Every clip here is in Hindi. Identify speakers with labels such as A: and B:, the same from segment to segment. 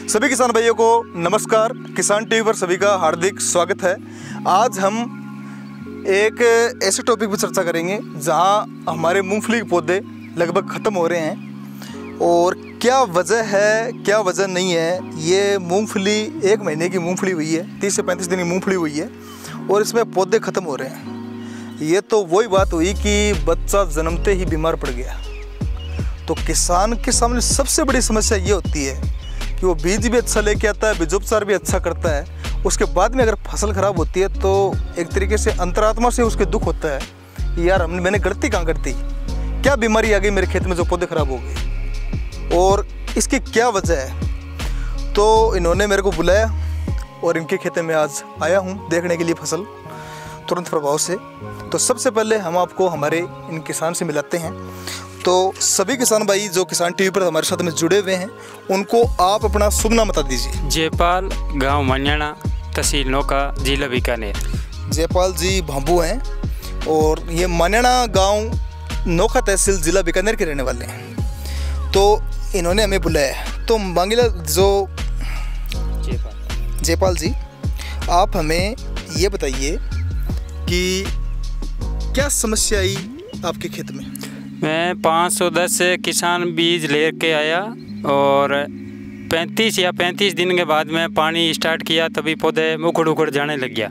A: सभी किसान भाइयों को नमस्कार। किसान टीवी पर सभी का हार्दिक स्वागत है। आज हम एक ऐसे टॉपिक पर चर्चा करेंगे जहां हमारे मूंगफली के पौधे लगभग ख़त्म हो रहे हैं और क्या वजह है क्या वजह नहीं है। ये मूंगफली 1 महीने की मूंगफली हुई है, 30 से 35 दिन की मूंगफली हुई है और इसमें पौधे ख़त्म हो रहे हैं। ये तो वही बात हुई कि बच्चा जन्मते ही बीमार पड़ गया। तो किसान के सामने सबसे बड़ी समस्या ये होती है कि वो बीज भी अच्छा लेके आता है, बीजोपचार भी अच्छा करता है, उसके बाद में अगर फसल ख़राब होती है तो एक तरीके से अंतरात्मा से उसके दुख होता है, यार मैंने गलती कहाँ कर दी, क्या बीमारी आ गई मेरे खेत में जो पौधे ख़राब हो गए और इसकी क्या वजह है। तो इन्होंने मेरे को बुलाया और इनके खेत में आज आया हूँ देखने के लिए फसल तुरंत प्रभाव से। तो सबसे पहले हम आपको हमारे इन किसान से मिलाते हैं। तो सभी किसान भाई जो किसान टीवी पर हमारे साथ में जुड़े हुए हैं उनको आप अपना शुभ नाम बता दीजिए।
B: जयपाल, गांव मन्याणा, तहसील नौका, जिला बीकानेर।
A: जयपाल जी भांबू हैं और ये मन्याणा गांव नौका तहसील जिला बीकानेर के रहने वाले हैं। तो इन्होंने हमें बुलाया। तो मांगीला जो जयपाल जी, आप हमें ये बताइए कि क्या समस्या आई आपके खेत में।
B: मैं 510 किसान बीज लेके आया और 35 दिन के बाद में पानी स्टार्ट किया, तभी पौधे उखड़ जाने लग गया।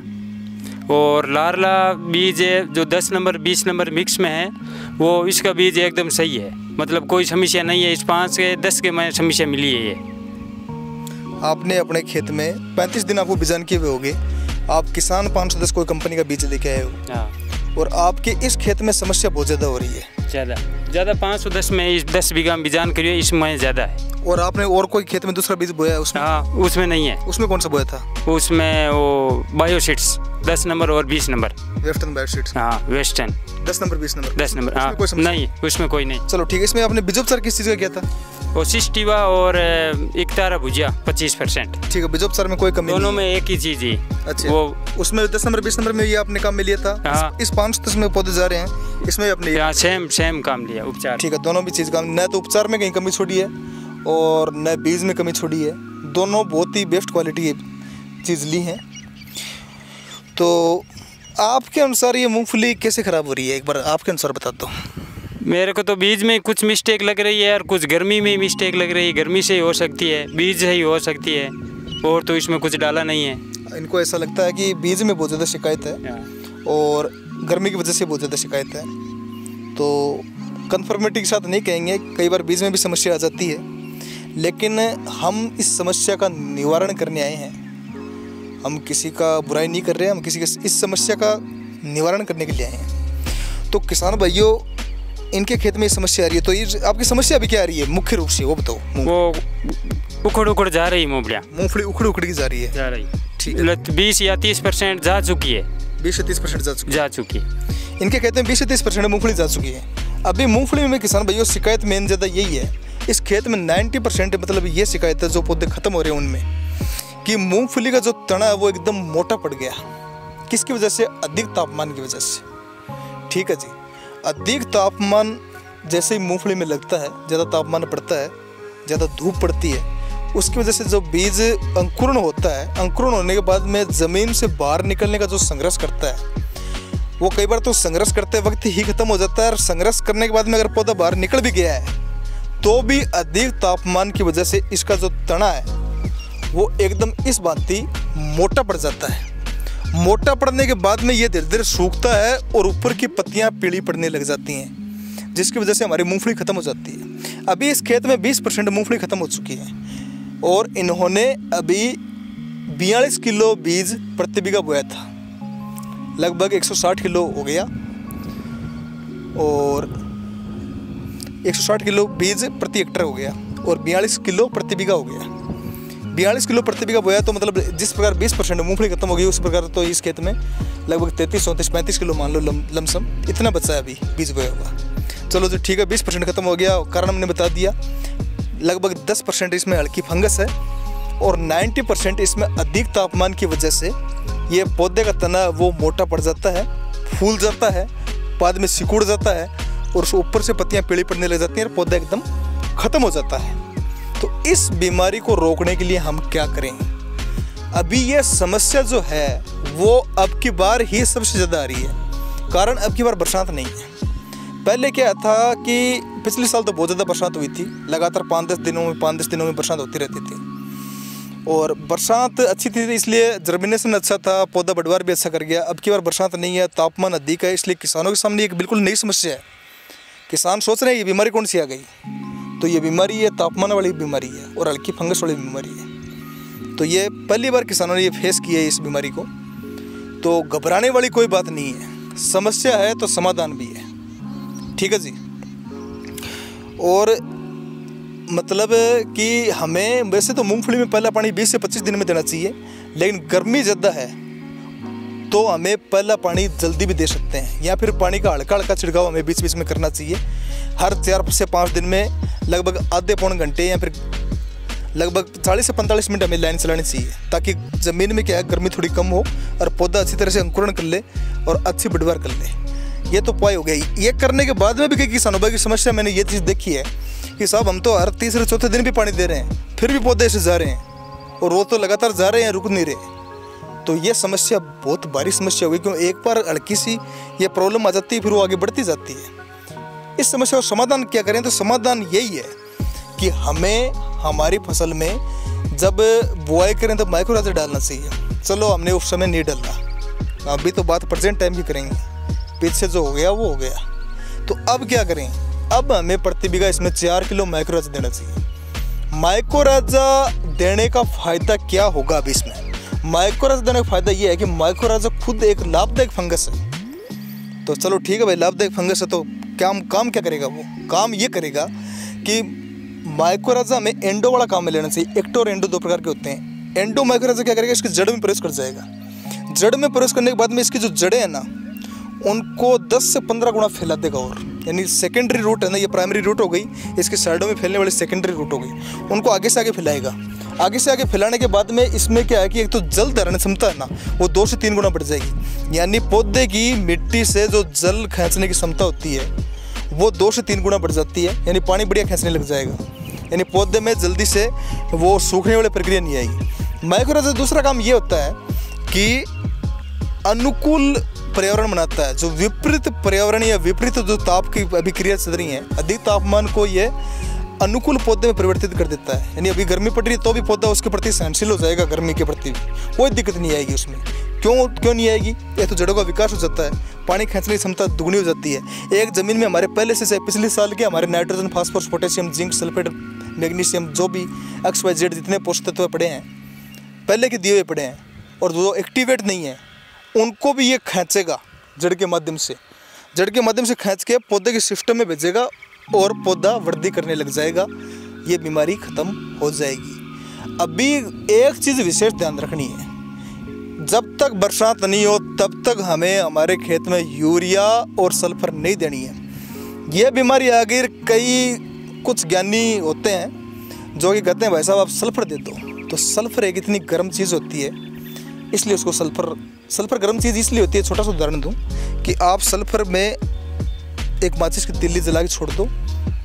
B: और लारला बीज जो 10 नंबर 20 नंबर मिक्स में है वो इसका बीज एकदम सही है, मतलब कोई समस्या नहीं है। इस 5 के 10 के में समस्या मिली है। ये
A: आपने अपने खेत में 35 दिन आपको बीजान किए हुए होंगे, आप किसान 510 कोई कंपनी का बीज लेके आए हो।
B: हाँ।
A: और आपके इस खेत में समस्या बहुत ज़्यादा हो रही है।
B: ज़्यादा 510 में इस 10 बीघा में बीजान करिए, इसमें ज़्यादा है।
A: और आपने और कोई खेत में दूसरा बीज बोया है उसमें?
B: हाँ, उसमें नहीं है।
A: उसमें कौन सा बोया था?
B: उसमें वो बायोसीड्स 10 नंबर और 20 नंबर।
A: वेस्टर्न बायोसीड्स।
B: हाँ, वेस्टर्न
A: 10 नंबर 20 नंबर।
B: 10 नंबर। हाँ, नहीं, उसमें कोई नहीं।
A: चलो ठीक है। इसमें आपने बीजोपचार किस चीज़ का किया था?
B: वो सिस्टिवा और इकतारा भुजिया 25%।
A: ठीक है, बीजोपचार में कोई कमी
B: दोनों
A: नहीं
B: में एक ही चीज़ है।
A: अच्छा,
B: वो
A: उसमें 10 नंबर 20 नंबर में ये आपने काम में लिया था।
B: हाँ।
A: इस 510 में पौधे जा रहे हैं, इसमें अपने
B: हाँ, सेम काम लिया, उपचार।
A: ठीक है, दोनों भी चीज़ काम, न तो उपचार में कहीं कमी छोड़ी है और न बीज में कमी छोड़ी है। दोनों बहुत ही बेस्ट क्वालिटी की चीज़ ली हैं। तो आपके अनुसार ये मूंगफली कैसे ख़राब हो रही है, एक बार आपके अनुसार बता दो।
B: मेरे को तो बीज में कुछ मिस्टेक लग रही है और कुछ गर्मी में मिस्टेक लग रही है। गर्मी से ही हो सकती है, बीज से ही हो सकती है, और तो इसमें कुछ डाला नहीं है।
A: इनको ऐसा लगता है कि बीज में बहुत ज़्यादा शिकायत है और गर्मी की वजह से बहुत ज़्यादा शिकायत है। तो कन्फर्मिटी के साथ नहीं कहेंगे, कई बार बीज में भी समस्या आ जाती है, लेकिन हम इस समस्या का निवारण करने आए हैं। हम किसी का बुराई नहीं कर रहे हैं, हम किसी के इस समस्या का निवारण करने के लिए आए हैं। तो किसान भाइयों, इनके खेत में समस्या आ रही है, तो ये आपकी समस्या अभी क्या आ रही है मुख्य रूप से, वो बताओ।
B: वो उखड़ जा रही मूंगफलियाँ,
A: मूंगफली उखड़ की जा रही है। ठीक है,
B: 20 या 30% जा चुकी है।
A: 20 से 30% जा चुकी
B: है।
A: इनके खेत में 20 से 30% मूंगफली जा चुकी है। अभी मूंगफली में किसान भाइयों शिकायत मेन ज़्यादा यही है, इस खेत में 90% मतलब ये शिकायत है जो पौधे खत्म हो रहे हैं उनमें, कि मूंगफली का जो तना है वो एकदम मोटा पड़ गया। किसकी वजह से? अधिक तापमान की वजह से। ठीक है जी, अधिक तापमान जैसे ही मूंगफली में लगता है, ज़्यादा तापमान पड़ता है, ज़्यादा धूप पड़ती है, उसकी वजह से जो बीज अंकुरण होता है, अंकुरण होने के बाद में ज़मीन से बाहर निकलने का जो संघर्ष करता है, वो कई बार तो संघर्ष करते वक्त ही खत्म हो जाता है। और संघर्ष करने के बाद में अगर पौधा बाहर निकल भी गया है तो भी अधिक तापमान की वजह से इसका जो तना है वो एकदम इस भांति मोटा पड़ जाता है। मोटा पड़ने के बाद में ये धीरे धीरे सूखता है और ऊपर की पत्तियां पीली पड़ने लग जाती हैं, जिसकी वजह से हमारी मूंगफली खत्म हो जाती है। अभी इस खेत में 20% मूंगफली खत्म हो चुकी है और इन्होंने अभी 42 किलो बीज प्रति बीघा बोया था, लगभग 160 किलो हो गया और 160 किलो बीज प्रति हेक्टेयर हो गया और 42 किलो प्रति बीघा हो गया। 42 किलो प्रति बीघा बोया तो मतलब जिस प्रकार 20% मूंगफली खत्म हो गई, उस प्रकार तो इस खेत में लगभग 33, 34, 35 किलो मान लो लमसम इतना बचा है अभी बीज बोया हुआ। चलो जो ठीक है, 20% खत्म हो गया। कारण हमने बता दिया, लगभग 10% इसमें हल्की फंगस है और 90% इसमें अधिक तापमान की वजह से ये पौधे का तना वो मोटा पड़ जाता है, फूल जाता है, बाद में सिकुड़ जाता है और ऊपर से पत्तियां पीली पड़ने लग जाती हैं और पौधा एकदम ख़त्म हो जाता है। तो इस बीमारी को रोकने के लिए हम क्या करें। अभी ये समस्या जो है वो अब की बार ही सबसे ज़्यादा आ रही है, कारण अब की बार बरसात नहीं है। पहले क्या था कि पिछले साल तो बहुत ज़्यादा बरसात हुई थी, लगातार 5-10 दिनों में बरसात होती रहती थी और बरसात अच्छी थी, इसलिए जर्मिनेशन अच्छा था, पौधा बढ़वार भी अच्छा कर गया। अब की बार बरसात नहीं है, तापमान अधिक है, इसलिए किसानों के सामने एक बिल्कुल नई समस्या है। किसान सोच रहे हैं ये बीमारी कौन सी आ गई, तो ये बीमारी है तापमान वाली बीमारी है और हल्की फंगस वाली बीमारी है। तो ये पहली बार किसानों ने ये फेस किया है इस बीमारी को। तो घबराने वाली कोई बात नहीं है, समस्या है तो समाधान भी है, ठीक है जी। और मतलब कि हमें वैसे तो मूंगफली में पहला पानी 20 से 25 दिन में देना चाहिए, लेकिन गर्मी ज़्यादा है तो हमें पहला पानी जल्दी भी दे सकते हैं, या फिर पानी का हल्का हल्का छिड़काव हमें बीच बीच में करना चाहिए। हर 4 से 5 दिन में लगभग आधे पौने घंटे या फिर लगभग 40 से 45 मिनट हमें लाइन चलानी चाहिए, ताकि ज़मीन में क्या है गर्मी थोड़ी कम हो और पौधा अच्छी तरह से अंकुरण कर ले और अच्छी बढ़वार कर ले। ये तो उपाय हो गया। ये करने के बाद में भी कई किसानों की समस्या मैंने ये चीज़ देखी है कि साहब हम तो हर तीसरे चौथे दिन भी पानी दे रहे हैं, फिर भी पौधे ऐसे जा रहे हैं और वो तो लगातार जा रहे हैं, रुक नहीं रहे। तो ये समस्या बहुत भारी समस्या हुई, क्यों एक बार हल्की सी ये प्रॉब्लम आ जाती है फिर वो आगे बढ़ती जाती है। इस समस्या का समाधान क्या करें, तो समाधान यही है कि हमें हमारी फसल में जब बुआई करें तो माइक्रोराइज़र डालना चाहिए। चलो हमने उस समय नहीं डाला, अभी तो बात प्रेजेंट टाइम की करेंगे, पीछे जो हो गया वो हो गया। तो अब क्या करें, अब हमें प्रति बीघा इसमें 4 किलो माइक्रोराइज़र देना चाहिए। माइक्रोराइज़र देने का फ़ायदा क्या होगा, अभी इसमें माइक्रोराइज़र देने का फ़ायदा ये है कि माइक्रोराइज़र खुद एक लाभदायक फंगस है। तो चलो ठीक है भाई, लाभदायक फंगस है तो काम क्या करेगा, वो काम ये करेगा कि माइक्रोराइज़र हमें एंडो वाला काम में लेना चाहिए। एक्टो और एंडो 2 प्रकार के होते हैं। एंडो माइक्रोराइज़र क्या करेगा, इसकी जड़ में प्रवेश कर जाएगा। जड़ में प्रवेश करने के बाद में इसकी जो जड़ें हैं ना, उनको 10 से 15 गुना फैला देगा। और यानी सेकेंडरी रूट है ना, ये प्राइमरी रूट हो गई, इसके साइडों में फैलने वाली सेकेंडरी रूट हो गई, उनको आगे से आगे फैलाएगा। आगे से आगे फैलाने के बाद में इसमें क्या है कि एक तो जल धारण क्षमता है ना, वो 2 से 3 गुना बढ़ जाएगी। यानी पौधे की मिट्टी से जो जल खींचने की क्षमता होती है वो 2 से 3 गुना बढ़ जाती है, यानी पानी बढ़िया खींचने लग जाएगा। यानी पौधे में जल्दी से वो सूखने वाली प्रक्रिया नहीं आएगी। माइक्रोराइज़र दूसरा काम ये होता है कि अनुकूल पर्यावरण बनाता है। जो विपरीत पर्यावरण या विपरीत जो ताप की अभिक्रिया चल रही है, अधिक तापमान को ये अनुकूल पौधे में परिवर्तित कर देता है। यानी अभी गर्मी पड़ रही है तो भी पौधा उसके प्रति सहनशील हो जाएगा, गर्मी के प्रति कोई दिक्कत नहीं आएगी उसमें। क्यों नहीं आएगी, ये तो जड़ों का विकास हो जाता है, पानी खींचने की क्षमता दुगनी हो जाती है। एक ज़मीन में हमारे पहले से पिछले साल के हमारे nitrogen, phosphorus, potassium, zinc, sulphate, magnesium, जो भी XYZ जितने पोषक तत्व पड़े हैं पहले के दिए हुए पड़े हैं, और जो एक्टिवेट नहीं है उनको भी ये खींचेगा जड़ के माध्यम से खींच के पौधे के सिस्टम में भेजेगा और पौधा वृद्धि करने लग जाएगा। ये बीमारी ख़त्म हो जाएगी। अभी एक चीज़ विशेष ध्यान रखनी है, जब तक बरसात नहीं हो तब तक हमें हमारे खेत में यूरिया और सल्फर नहीं देनी है। ये बीमारी आगे कई कुछ ज्ञानी होते हैं जो कि कहते हैं भाई साहब आप सल्फर दे दो। तो सल्फर एक इतनी गर्म चीज़ होती है, इसलिए उसको सल्फर गर्म चीज़ इसलिए होती है। छोटा सा उदाहरण दूं कि आप सल्फर में एक माचिस की तिल्ली जला के छोड़ दो,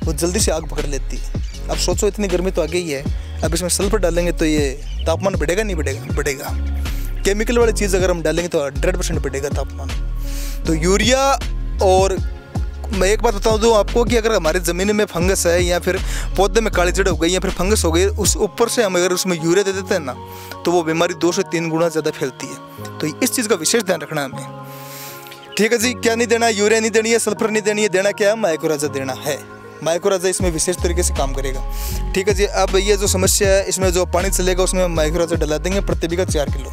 A: वो जल्दी से आग पकड़ लेती है। अब सोचो इतनी गर्मी तो आ गई है, अब इसमें सल्फर डालेंगे तो ये तापमान बढ़ेगा नहीं बढ़ेगा। केमिकल वाली चीज़ अगर हम डालेंगे तो 100% बढ़ेगा तापमान। तो यूरिया, और मैं एक बात बताऊं दूँ आपको कि अगर हमारे ज़मीन में फंगस है या फिर पौधे में काली जड़ हो गई या फिर फंगस हो गई, उस ऊपर से हम अगर उसमें यूरिया दे देते हैं ना, तो वो बीमारी 2 से 3 गुना ज़्यादा फैलती है। तो इस चीज़ का विशेष ध्यान रखना है हमें, ठीक है जी। क्या नहीं देना, यूरिया नहीं देनी है, सल्फर नहीं देनी है, देना क्या है, माइक्रोराइज़र देना है। माइक्रोराइज़र इसमें विशेष तरीके से काम करेगा, ठीक है जी। अब ये जो समस्या है, इसमें जो पानी चलेगा उसमें माइक्रोराइज़र डला देंगे प्रति बीघा 4 किलो,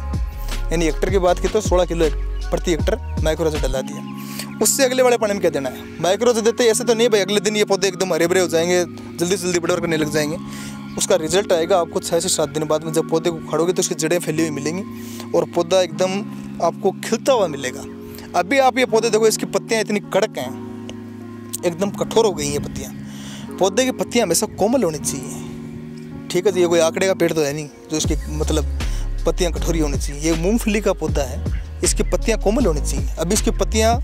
A: यानी हेक्टर की बात की तो 16 किलो प्रति हेक्टर माइक्रोराइज़र डला दिया। उससे अगले वाले पानी में क्या देना है, माइक्रोराइज़र देते ऐसे तो नहीं भाई अगले दिन ये पौधे एकदम हरे भरे हो जाएंगे, जल्दी से जल्दी बढ़ करने लग जाएंगे। उसका रिजल्ट आएगा आपको 6 से 7 दिन बाद में। जब पौधे को खड़ोगे तो उसकी जड़ें फैली हुई मिलेंगी और पौधा एकदम आपको खिलता हुआ मिलेगा। अभी आप ये पौधे देखो, इसकी पत्तियाँ इतनी कड़क हैं, एकदम कठोर हो गई हैं पत्तियाँ। पौधे की पत्तियाँ हमेशा कोमल होनी चाहिए, ठीक है जी। ये कोई आंकड़े का पेड़ तो है नहीं जो इसकी मतलब पत्तियाँ कठोरी होनी चाहिए। ये मूंगफली का पौधा है, इसकी पत्तियाँ कोमल होनी चाहिए। अभी इसकी पत्तियाँ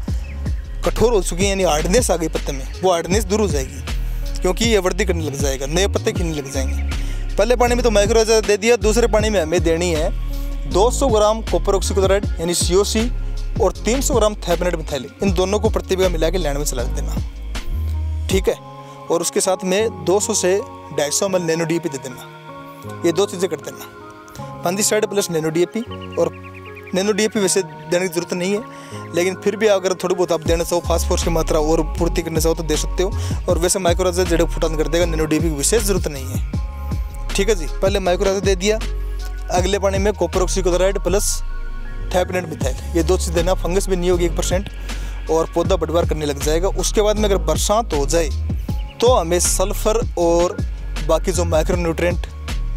A: कठोर हो चुकी हैं, यानी हार्डनेस आ गई पत्ते में, वो हार्डनेस दूर हो जाएगी क्योंकि ये वृद्धि करने लग जाएगा, नए पत्ते खिलने लग जाएंगे। पहले पानी में तो माइक्रोराइजा दे दिया, दूसरे पानी में हमें देनी है 200 ग्राम कॉपर ऑक्सीक्लोराइड यानी COC और 300 ग्राम थायपनेट मिथाइल। इन दोनों को प्रति बीघा मिला के लैंड में चला देना, ठीक है। और उसके साथ में 200 से 250 ml नैनो DAP दे देना। ये 2 चीज़ें कर देना, फंगिसाइड प्लस नैनो DAP। और नैनो DAP वैसे देने की ज़रूरत नहीं है, लेकिन फिर भी अगर थोड़ी बहुत आप देना चाहो, फास्फोरस की मात्रा और पूर्ति करना चाहो तो दे सकते हो। और वैसे माइक्रोराइजा जड़ फुटान कर देगा, नैनो DAP की विशेष ज़रूरत नहीं है, ठीक है जी। पहले माइक्रोराइजा दे दिया, अगले पानी में कॉपर ऑक्सीक्लोराइड प्लस थायपनेट मिथाइल, ये 2 चीज़ देना। फंगस भी नहीं होगी 1% और पौधा बढ़वार करने लग जाएगा। उसके बाद में अगर बरसात हो जाए तो हमें सल्फर और बाकी जो माइक्रोन्यूट्रिएंट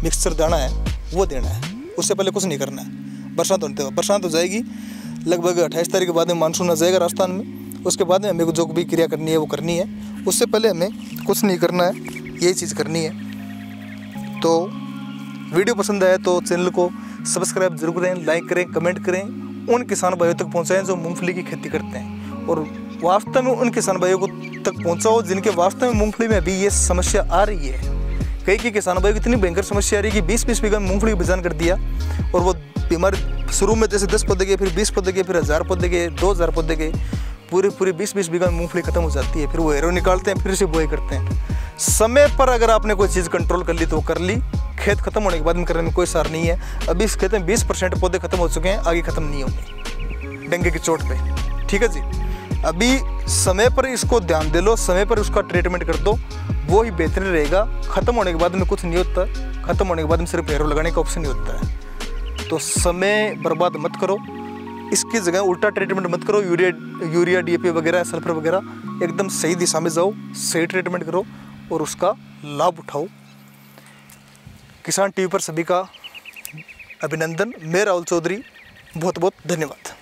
A: मिक्सचर दाना है वो देना है। उससे पहले कुछ नहीं करना है। बरसात हो जाएगी लगभग 28 तारीख के बाद में मानसून आ जाएगा राजस्थान में। उसके बाद में हमें जो भी क्रिया करनी है वो करनी है। उससे पहले हमें कुछ नहीं करना है, यही चीज़ करनी है। तो वीडियो पसंद आया तो चैनल को सब्सक्राइब जरूर करें, लाइक करें, कमेंट करें। उन किसान भाइयों तक पहुँचाएँ जो मूँगफली की खेती करते हैं, और वास्तव में उन किसान भाइयों को तक पहुँचाओ जिनके वास्तव में मूँगफली में अभी ये समस्या आ रही है। कई किसान भाइयों की इतनी भयंकर समस्या आ रही है कि 20-20 बीघा में मूँगफली बिजान कर दिया, और वो बीमारी शुरू में जैसे 10 पौधे के, फिर 20 पौधे के, फिर 1000 पौधे के, 2000 पौधे के, पूरे 20-20 बीघा में मूँगफली खत्म हो जाती है। फिर वो एरो निकालते हैं, फिर से बुआई करते हैं। समय पर अगर आपने कोई चीज़ कंट्रोल कर ली तो वो कर ली। खेत खत्म होने के बाद में करने में कोई सार नहीं है। अभी इस खेत में 20% पौधे खत्म हो चुके हैं, आगे खत्म नहीं होंगे डेंगू की चोट पे, ठीक है जी। अभी समय पर इसको ध्यान दे लो, समय पर उसका ट्रीटमेंट कर दो, वो ही बेहतर रहेगा। ख़त्म होने के बाद में कुछ नहीं होता, ख़त्म होने के बाद में सिर्फ एरो लगाने का ऑप्शन ही होता है। तो समय बर्बाद मत करो, इसकी जगह उल्टा ट्रीटमेंट मत करो। यूरिया DAP वगैरह, सल्फर वगैरह, एकदम सही दिशा में जाओ, सही ट्रीटमेंट करो और उसका लाभ उठाओ। किसान टीवी पर सभी का अभिनंदन। मैं राहुल चौधरी, बहुत बहुत धन्यवाद।